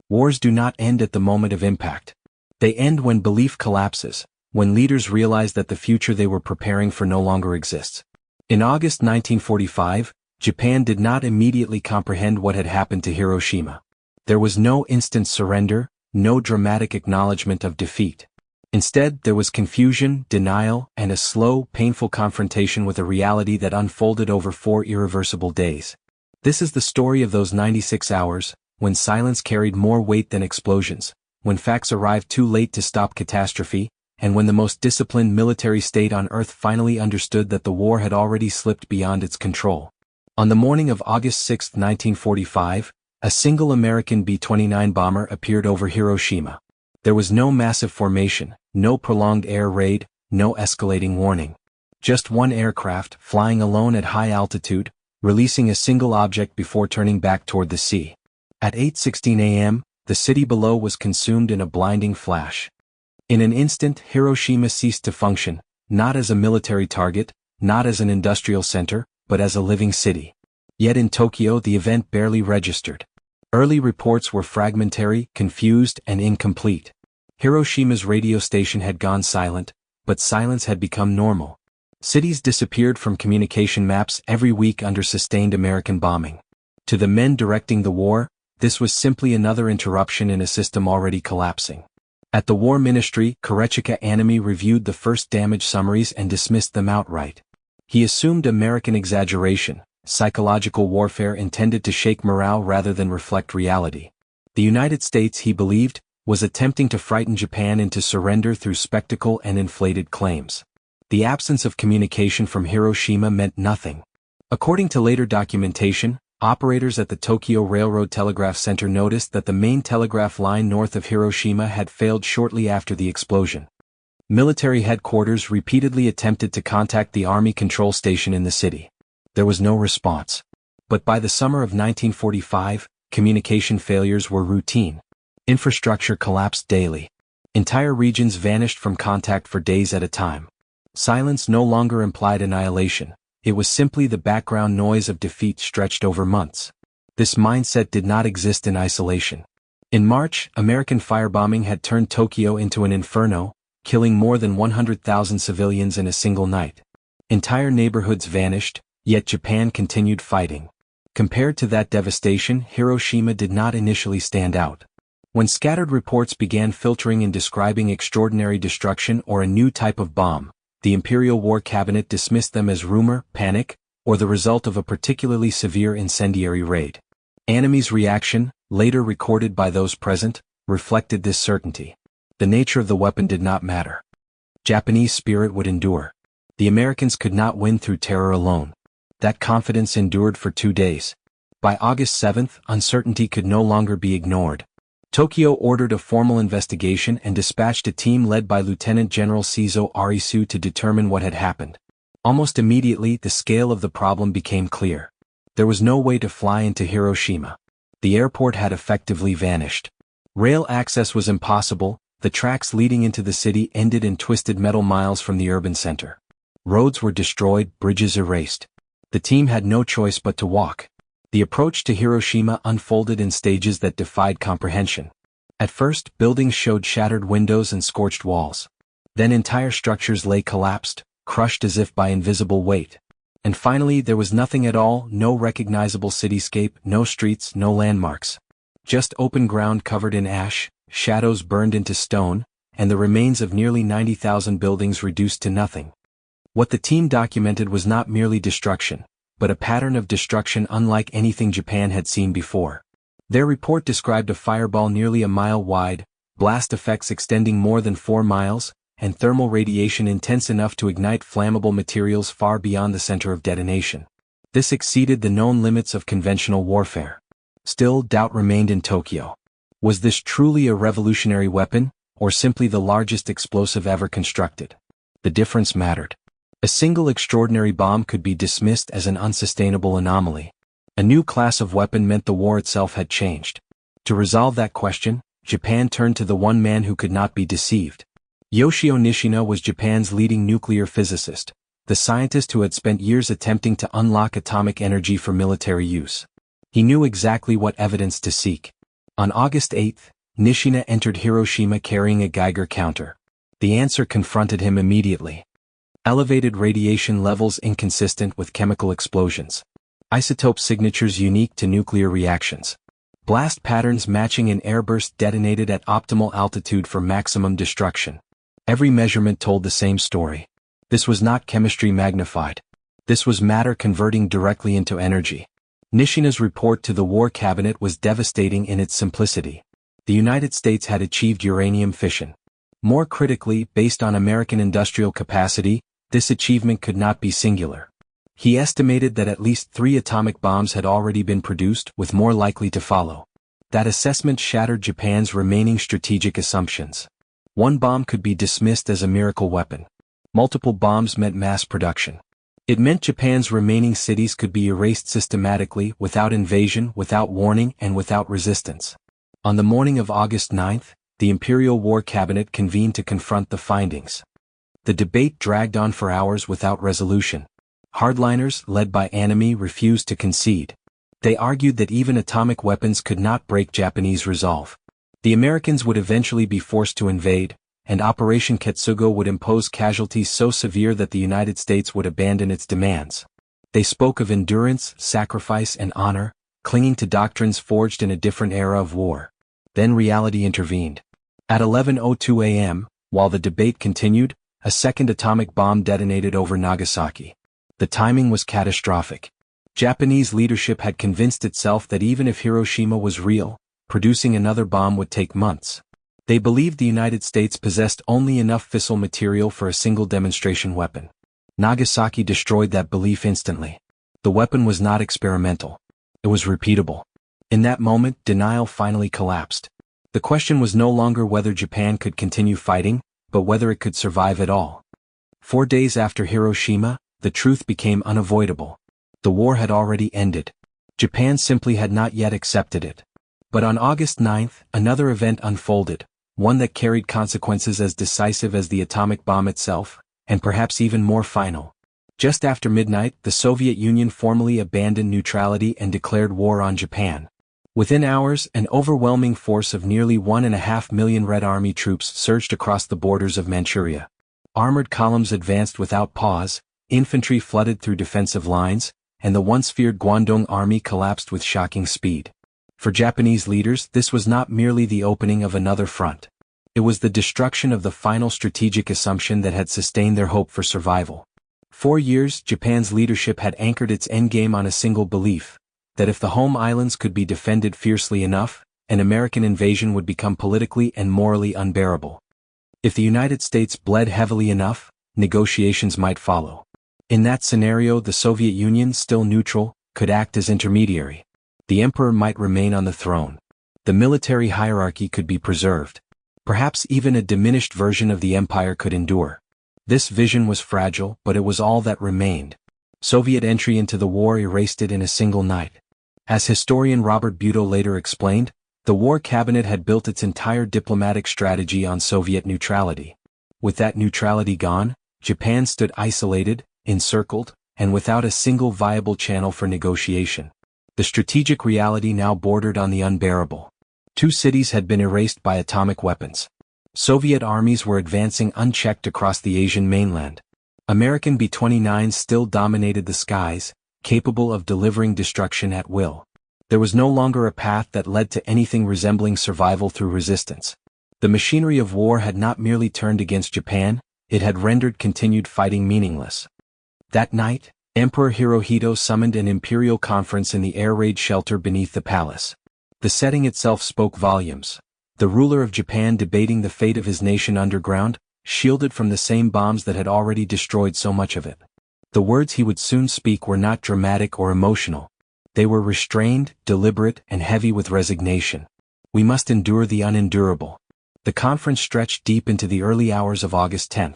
Wars do not end at the moment of impact. They end when belief collapses, when leaders realize that the future they were preparing for no longer exists. In August 1945, Japan did not immediately comprehend what had happened to Hiroshima. There was no instant surrender, no dramatic acknowledgement of defeat. Instead, there was confusion, denial, and a slow, painful confrontation with a reality that unfolded over 4 irreversible days. This is the story of those 96 hours, when silence carried more weight than explosions, when facts arrived too late to stop catastrophe, and when the most disciplined military state on Earth finally understood that the war had already slipped beyond its control. On the morning of August 6, 1945, a single American B-29 bomber appeared over Hiroshima. There was no massive formation, no prolonged air raid, no escalating warning. Just one aircraft, flying alone at high altitude, releasing a single object before turning back toward the sea. At 8:16 a.m., the city below was consumed in a blinding flash. In an instant, Hiroshima ceased to function, not as a military target, not as an industrial center, but as a living city. Yet in Tokyo the event barely registered. Early reports were fragmentary, confused, and incomplete. Hiroshima's radio station had gone silent, but silence had become normal. Cities disappeared from communication maps every week under sustained American bombing. To the men directing the war, this was simply another interruption in a system already collapsing. At the War Ministry, Korechika Anami reviewed the first damage summaries and dismissed them outright. He assumed American exaggeration, psychological warfare intended to shake morale rather than reflect reality. The United States, he believed, was attempting to frighten Japan into surrender through spectacle and inflated claims. The absence of communication from Hiroshima meant nothing. According to later documentation, operators at the Tokyo Railroad Telegraph Center noticed that the main telegraph line north of Hiroshima had failed shortly after the explosion. Military headquarters repeatedly attempted to contact the Army control station in the city. There was no response. But by the summer of 1945, communication failures were routine. Infrastructure collapsed daily. Entire regions vanished from contact for days at a time. Silence no longer implied annihilation. It was simply the background noise of defeat stretched over months. This mindset did not exist in isolation. In March, American firebombing had turned Tokyo into an inferno, killing more than 100,000 civilians in a single night. Entire neighborhoods vanished, yet Japan continued fighting. Compared to that devastation, Hiroshima did not initially stand out. When scattered reports began filtering and describing extraordinary destruction or a new type of bomb, the Imperial War Cabinet dismissed them as rumor, panic, or the result of a particularly severe incendiary raid. Anami's reaction, later recorded by those present, reflected this certainty. The nature of the weapon did not matter. Japanese spirit would endure. The Americans could not win through terror alone. That confidence endured for 2 days. By August 7th, uncertainty could no longer be ignored. Tokyo ordered a formal investigation and dispatched a team led by Lieutenant General Seizo Arisu to determine what had happened. Almost immediately, the scale of the problem became clear. There was no way to fly into Hiroshima. The airport had effectively vanished. Rail access was impossible. The tracks leading into the city ended in twisted metal miles from the urban center. Roads were destroyed, bridges erased. The team had no choice but to walk. The approach to Hiroshima unfolded in stages that defied comprehension. At first, buildings showed shattered windows and scorched walls. Then entire structures lay collapsed, crushed as if by invisible weight. And finally, there was nothing at all, no recognizable cityscape, no streets, no landmarks. Just open ground covered in ash, shadows burned into stone, and the remains of nearly 90,000 buildings reduced to nothing. What the team documented was not merely destruction, but a pattern of destruction unlike anything Japan had seen before. Their report described a fireball nearly a mile wide, blast effects extending more than 4 miles, and thermal radiation intense enough to ignite flammable materials far beyond the center of detonation. This exceeded the known limits of conventional warfare. Still, doubt remained in Tokyo. Was this truly a revolutionary weapon, or simply the largest explosive ever constructed? The difference mattered. A single extraordinary bomb could be dismissed as an unsustainable anomaly. A new class of weapon meant the war itself had changed. To resolve that question, Japan turned to the one man who could not be deceived. Yoshio Nishino was Japan's leading nuclear physicist, the scientist who had spent years attempting to unlock atomic energy for military use. He knew exactly what evidence to seek. On August 8, Nishina entered Hiroshima carrying a Geiger counter. The answer confronted him immediately. Elevated radiation levels inconsistent with chemical explosions. Isotope signatures unique to nuclear reactions. Blast patterns matching an airburst detonated at optimal altitude for maximum destruction. Every measurement told the same story. This was not chemistry magnified. This was matter converting directly into energy. Nishina's report to the War Cabinet was devastating in its simplicity. The United States had achieved uranium fission. More critically, based on American industrial capacity, this achievement could not be singular. He estimated that at least 3 atomic bombs had already been produced, with more likely to follow. That assessment shattered Japan's remaining strategic assumptions. One bomb could be dismissed as a miracle weapon. Multiple bombs meant mass production. It meant Japan's remaining cities could be erased systematically, without invasion, without warning, and without resistance. On the morning of August 9, the Imperial War Cabinet convened to confront the findings. The debate dragged on for hours without resolution. Hardliners, led by Anami, refused to concede. They argued that even atomic weapons could not break Japanese resolve. The Americans would eventually be forced to invade, and Operation Ketsugo would impose casualties so severe that the United States would abandon its demands. They spoke of endurance, sacrifice, and honor, clinging to doctrines forged in a different era of war. Then reality intervened. At 11:02 a.m., while the debate continued, a second atomic bomb detonated over Nagasaki. The timing was catastrophic. Japanese leadership had convinced itself that even if Hiroshima was real, producing another bomb would take months. They believed the United States possessed only enough fissile material for a single demonstration weapon. Nagasaki destroyed that belief instantly. The weapon was not experimental. It was repeatable. In that moment, denial finally collapsed. The question was no longer whether Japan could continue fighting, but whether it could survive at all. 4 days after Hiroshima, the truth became unavoidable. The war had already ended. Japan simply had not yet accepted it. But on August 9, another event unfolded, one that carried consequences as decisive as the atomic bomb itself, and perhaps even more final. Just after midnight, the Soviet Union formally abandoned neutrality and declared war on Japan. Within hours, an overwhelming force of nearly 1.5 million Red Army troops surged across the borders of Manchuria. Armored columns advanced without pause, infantry flooded through defensive lines, and the once feared Guangdong Army collapsed with shocking speed. For Japanese leaders, this was not merely the opening of another front. It was the destruction of the final strategic assumption that had sustained their hope for survival. 4 years, Japan's leadership had anchored its endgame on a single belief, that if the home islands could be defended fiercely enough, an American invasion would become politically and morally unbearable. If the United States bled heavily enough, negotiations might follow. In that scenario, the Soviet Union, still neutral, could act as intermediary. The emperor might remain on the throne. The military hierarchy could be preserved. Perhaps even a diminished version of the empire could endure. This vision was fragile, but it was all that remained. Soviet entry into the war erased it in a single night. As historian Robert Buto later explained, the War Cabinet had built its entire diplomatic strategy on Soviet neutrality. With that neutrality gone, Japan stood isolated, encircled, and without a single viable channel for negotiation. The strategic reality now bordered on the unbearable. 2 cities had been erased by atomic weapons. Soviet armies were advancing unchecked across the Asian mainland. American B-29s still dominated the skies, capable of delivering destruction at will. There was no longer a path that led to anything resembling survival through resistance. The machinery of war had not merely turned against Japan, it had rendered continued fighting meaningless. That night, Emperor Hirohito summoned an imperial conference in the air raid shelter beneath the palace. The setting itself spoke volumes. The ruler of Japan debating the fate of his nation underground, shielded from the same bombs that had already destroyed so much of it. The words he would soon speak were not dramatic or emotional. They were restrained, deliberate, and heavy with resignation. We must endure the unendurable. The conference stretched deep into the early hours of August 10.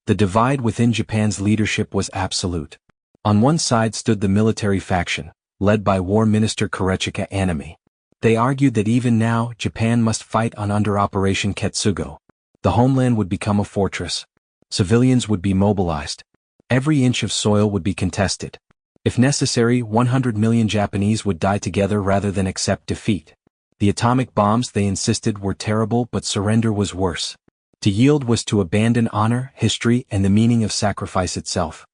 The divide within Japan's leadership was absolute. On one side stood the military faction, led by War Minister Korechika Anami. They argued that even now, Japan must fight on under Operation Ketsugo. The homeland would become a fortress. Civilians would be mobilized. Every inch of soil would be contested. If necessary, 100 million Japanese would die together rather than accept defeat. The atomic bombs, they insisted, were terrible, but surrender was worse. To yield was to abandon honor, history, and the meaning of sacrifice itself.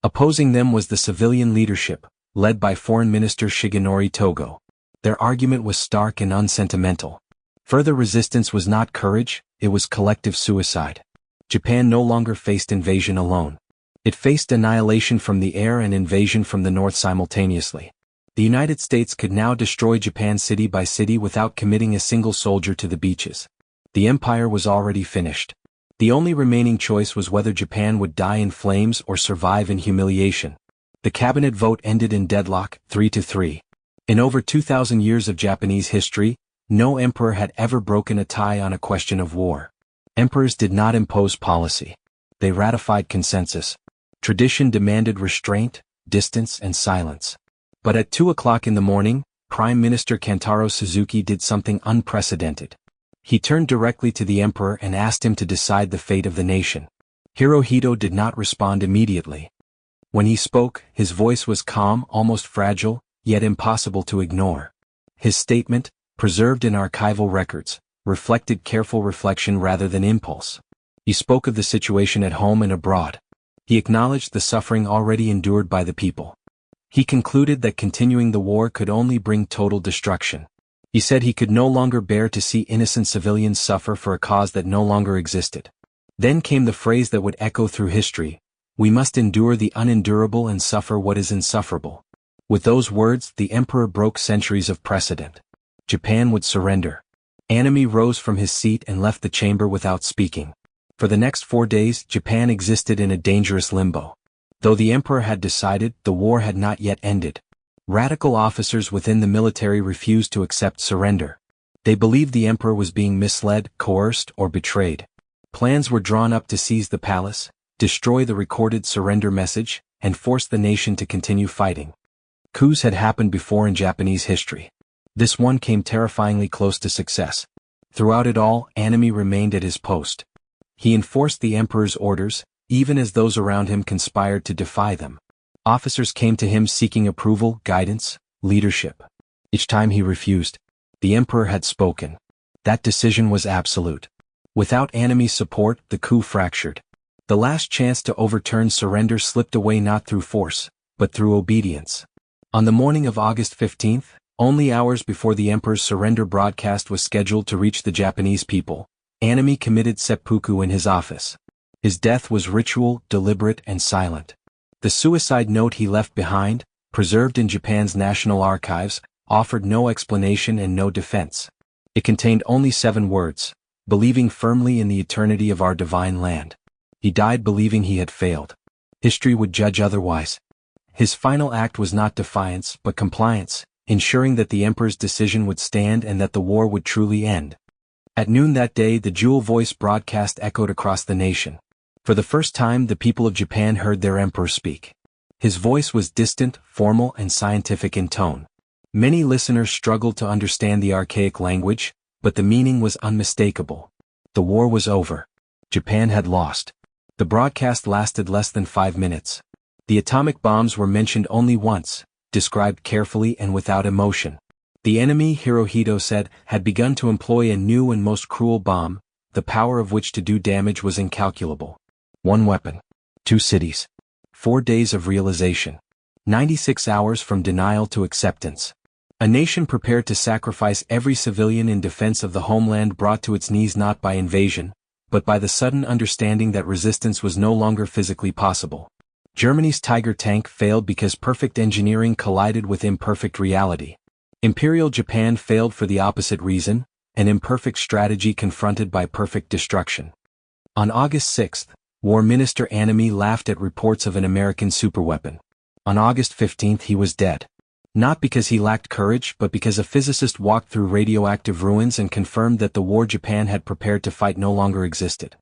Opposing them was the civilian leadership, led by Foreign Minister Shigenori Togo. Their argument was stark and unsentimental. Further resistance was not courage, it was collective suicide. Japan no longer faced invasion alone. It faced annihilation from the air and invasion from the north simultaneously. The United States could now destroy Japan city by city without committing a single soldier to the beaches. The empire was already finished. The only remaining choice was whether Japan would die in flames or survive in humiliation. The cabinet vote ended in deadlock, 3-3. In over 2,000 years of Japanese history, no emperor had ever broken a tie on a question of war. Emperors did not impose policy. They ratified consensus. Tradition demanded restraint, distance, and silence. But at 2 o'clock in the morning, Prime Minister Kantaro Suzuki did something unprecedented. He turned directly to the emperor and asked him to decide the fate of the nation. Hirohito did not respond immediately. When he spoke, his voice was calm, almost fragile, yet impossible to ignore. His statement, preserved in archival records, reflected careful reflection rather than impulse. He spoke of the situation at home and abroad. He acknowledged the suffering already endured by the people. He concluded that continuing the war could only bring total destruction. He said he could no longer bear to see innocent civilians suffer for a cause that no longer existed. Then came the phrase that would echo through history: "We must endure the unendurable and suffer what is insufferable." With those words, the emperor broke centuries of precedent. Japan would surrender. Anami rose from his seat and left the chamber without speaking. For the next 4 days, Japan existed in a dangerous limbo. Though the emperor had decided, the war had not yet ended. Radical officers within the military refused to accept surrender. They believed the emperor was being misled, coerced, or betrayed. Plans were drawn up to seize the palace, destroy the recorded surrender message, and force the nation to continue fighting. Coups had happened before in Japanese history. This one came terrifyingly close to success. Throughout it all, Anami remained at his post. He enforced the emperor's orders, even as those around him conspired to defy them. Officers came to him seeking approval, guidance, leadership. Each time he refused. The emperor had spoken. That decision was absolute. Without Anami's support, the coup fractured. The last chance to overturn surrender slipped away not through force, but through obedience. On the morning of August 15th, only hours before the emperor's surrender broadcast was scheduled to reach the Japanese people, Anami committed seppuku in his office. His death was ritual, deliberate, and silent. The suicide note he left behind, preserved in Japan's National Archives, offered no explanation and no defense. It contained only 7 words: believing firmly in the eternity of our divine land. He died believing he had failed. History would judge otherwise. His final act was not defiance, but compliance, ensuring that the emperor's decision would stand and that the war would truly end. At noon that day, the jewel voice broadcast echoed across the nation. For the first time, the people of Japan heard their emperor speak. His voice was distant, formal, and scientific in tone. Many listeners struggled to understand the archaic language, but the meaning was unmistakable. The war was over. Japan had lost. The broadcast lasted less than 5 minutes. The atomic bombs were mentioned only once, described carefully and without emotion. The enemy, Hirohito said, had begun to employ a new and most cruel bomb, the power of which to do damage was incalculable. 1 weapon. 2 cities. 4 days of realization. 96 hours from denial to acceptance. A nation prepared to sacrifice every civilian in defense of the homeland brought to its knees not by invasion, but by the sudden understanding that resistance was no longer physically possible. Germany's Tiger tank failed because perfect engineering collided with imperfect reality. Imperial Japan failed for the opposite reason, an imperfect strategy confronted by perfect destruction. On August 6th, War Minister Anami laughed at reports of an American superweapon. On August 15th he was dead. Not because he lacked courage, but because a physicist walked through radioactive ruins and confirmed that the war Japan had prepared to fight no longer existed.